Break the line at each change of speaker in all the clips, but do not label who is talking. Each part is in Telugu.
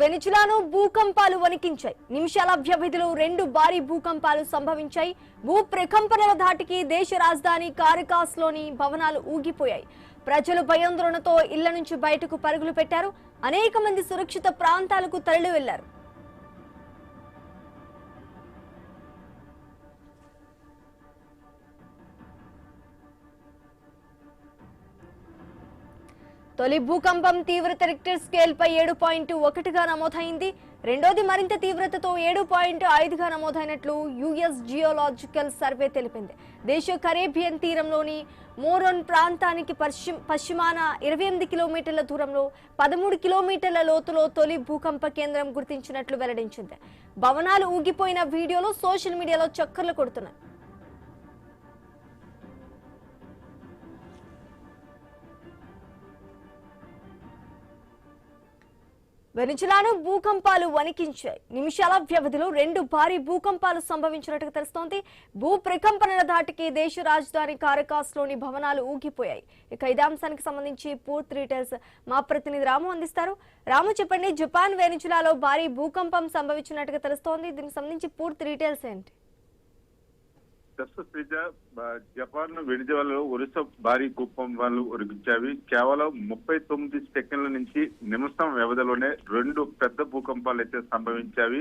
వెనిజులాలో భూకంపాలు వణికించాయి. నిమిషాల వ్యవధిలో 2 భారీ భూకంపాలు సంభవించాయి. భూ ప్రకంపనల ధాటికి దేశ రాజధాని కారకాస్లోని భవనాలు ఊగిపోయాయి. ప్రజలు భయాందోళనతో ఇళ్ల నుంచి బయటకు పరుగులు పెట్టారు. అనేక మంది సురక్షిత ప్రాంతాలకు తరలి వెళ్లారు. తొలి భూకంపం తీవ్రత రిక్టర్ స్కేల్ పై 7.1గా నమోదైంది. రెండోది మరింత తీవ్రతతో 7.5గా నమోదైనట్లు యుఎస్ జియోలాజికల్ సర్వే తెలిపింది. దేశ కరేబియన్ తీరంలోని మోరోన్ ప్రాంతానికి పశ్చిమాన 28 కిలోమీటర్ల దూరంలో 13 కిలోమీటర్ల లోతులో తొలి భూకంప కేంద్రం గుర్తించినట్లు వెల్లడించింది. భవనాలు ఊగిపోయిన వీడియోలు సోషల్ మీడియాలో చక్కర్లు కొడుతున్నాయి. వెనిజులాను భూకంపాలు వణికించాయి. నిమిషాల వ్యవధిలో 2 భారీ భూకంపాలు సంభవించినట్టుగా తెలుస్తోంది. భూ ప్రకంపనల ధాటికి దేశ రాజధాని కారకాస్లోని భవనాలు ఊగిపోయాయి. ఇక ఇదే అంశానికి సంబంధించి పూర్తి డీటెయిల్స్ మా ప్రతినిధి రాము అందిస్తారు. రాము, చెప్పండి, జపాన్ వెనిజులాలో భారీ భూకంపం సంభవించినట్టుగా తెలుస్తోంది. దీనికి సంబంధించి పూర్తి డీటెయిల్స్ ఏంటి?
జపాన్ వెనిజులాలో వరుస భారీ భూకంపాలు ఉరిగించాయి. కేవలం 39 సెకండ్ల నుంచి నిమిషం వ్యవధిలోనే 2 పెద్ద భూకంపాలు అయితే సంభవించాయి.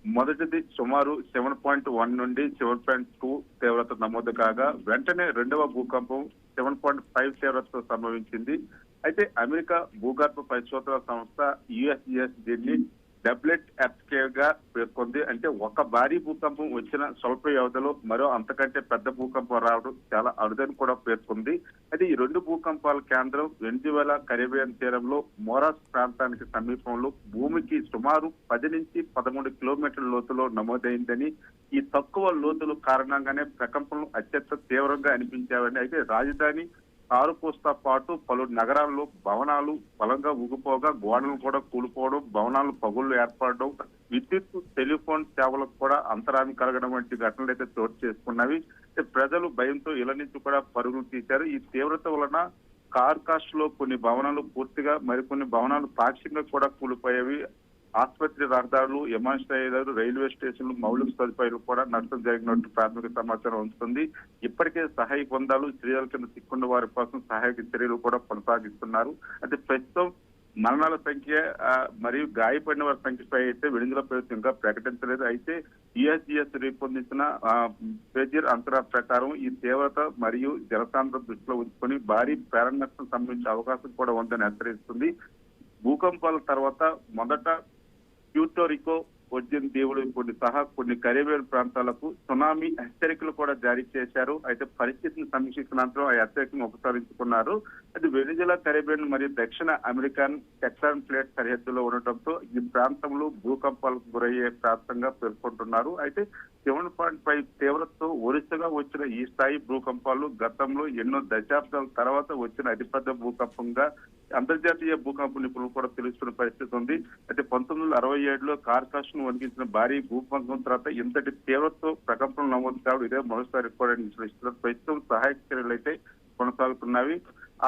మొదటిది సుమారు 7.1 నుండి 7.2 తీవ్రత నమోదు కాగా వెంటనే రెండవ భూకంపం 7.5 తీవ్రతతో సంభవించింది. అయితే అమెరికా భూగర్భ పరిశోధన సంస్థ యుఎస్జిఎస్ దీన్ని డబ్లెట్ ఎర్త్క్వేక్ గా పేర్కొంది. అంటే ఒక భారీ భూకంపం వచ్చిన స్వల్ప వ్యవధిలో మరో అంతకంటే పెద్ద భూకంపం రావడం చాలా అరుదని కూడా పేర్కొంది. అయితే ఈ 2 భూకంపాల కేంద్రం వెనిజులా కరేబియన్ తీరంలో మోరాస్ ప్రాంతానికి సమీపంలో భూమికి సుమారు 10 నుంచి 13 కిలోమీటర్ల లోతులో నమోదైందని, ఈ తక్కువ లోతుల కారణంగానే ప్రకంపనలు అత్యంత తీవ్రంగా అనిపించాయని, అయితే రాజధాని కారుకోస్తో పాటు పలు నగరాల్లో భవనాలు బలంగా ఊగిపోగా గోడలు కూడా కూలిపోవడం, భవనాలు పగుళ్లు ఏర్పడడం, విద్యుత్ టెలిఫోన్ సేవలకు కూడా అంతరాయం కలగడం వంటి ఘటనలు అయితే చోటు చేసుకున్నవి. ప్రజలు భయంతో ఇళ్ల నుంచి కూడా పరుగులు తీశారు. ఈ తీవ్రత వలన కార్కాష్ లో కొన్ని భవనాలు పూర్తిగా, మరికొన్ని భవనాలు పాక్షికంగా కూడా కూలిపోయేవి. ఆసుపత్రి రహదారులు, విమానాశ్రయాలు, రైల్వే స్టేషన్లు, మౌలిక సదుపాయాలు కూడా నష్టం జరిగినట్టు ప్రాథమిక సమాచారం వస్తుంది. ఇప్పటికే సహాయ బృందాలు చర్యల కింద చిక్కున్న వారి కోసం సహాయక చర్యలు కూడా కొనసాగిస్తున్నారు. అయితే ప్రస్తుతం మరణాల సంఖ్య మరియు గాయపడిన వారి సంఖ్యపై అయితే వెనిజులా ప్రభుత్వం ఇంకా ప్రకటించలేదు. అయితే యుఎస్జిఎస్ రూపొందించిన పేజర్ అంతరా ప్రకారం ఈ తీవ్రత మరియు జలసాంద్రత దృష్టిలో ఉంచుకొని భారీ ప్రాణ నష్టం సంభవించే అవకాశం కూడా ఉందని హెచ్చరిస్తుంది. భూకంపాల తర్వాత మొదట ప్యూర్టోరికో, వర్జిన్ దీవులు సహా కొన్ని కరేబియన్ ప్రాంతాలకు సునామీ హెచ్చరికలు కూడా జారీ చేశారు. అయితే పరిస్థితిని సమీక్షించిన అనంతరం ఆ హెచ్చరికను ఉపసంహరించుకున్నారు. అది వెనిజులా కరేబియన్ మరియు దక్షిణ అమెరికన్ టెక్సాన్ ప్లేట్ సరిహద్దులో ఉండటంతో ఈ ప్రాంతంలో భూకంపాలకు గురయ్యే ప్రాంతంగా పేర్కొంటున్నారు. అయితే 7.5 తీవ్రతతో వరుసగా వచ్చిన ఈ స్థాయి భూకంపాలు గతంలో ఎన్నో దశాబ్దాల తర్వాత వచ్చిన అతిపెద్ద భూకంపంగా అంతర్జాతీయ భూకంప నిపుణులు కూడా తెలుస్తున్న పరిస్థితి ఉంది. అయితే 1967లో కార్కాష్ ను వణికించిన భారీ భూకంపం తర్వాత ఇంతటి తీవ్రతతో ప్రకంపనలు నమోదు కావడం ఇదే మొదటిసారి కూడా విశ్లేషిస్తున్నారు. ప్రస్తుతం సహాయక చర్యలు అయితే కొనసాగుతున్నవి.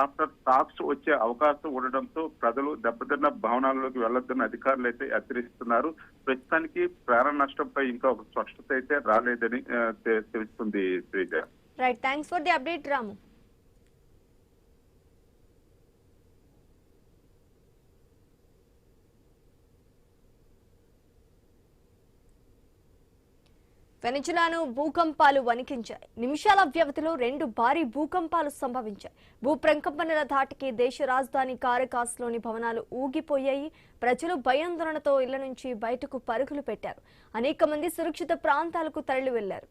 ఆఫ్టర్ టాక్స్ వచ్చే అవకాశం ఉండడంతో ప్రజలు దెబ్బతిన్న భవనాల్లోకి వెళ్లొద్దని అధికారులు అయితే హెచ్చరిస్తున్నారు. ప్రస్తుతానికి ప్రాణ నష్టంపై ఇంకా ఒక స్పష్టత అయితే రాలేదని తెలుస్తుంది. Sreeja,
right, thanks for the update Ramu. వెనిజులాను భూకంపాలు వణికించాయి. నిమిషాల వ్యవధిలో 2 భారీ భూకంపాలు సంభవించాయి. భూ ప్రకంపనల ధాటికి దేశ రాజధాని కారకాస్లోని భవనాలు ఊగిపోయాయి. ప్రజలు భయాందోళనతో ఇళ్ల నుంచి బయటకు పరుగులు పెట్టారు. అనేక మంది సురక్షిత ప్రాంతాలకు తరలి వెళ్లారు.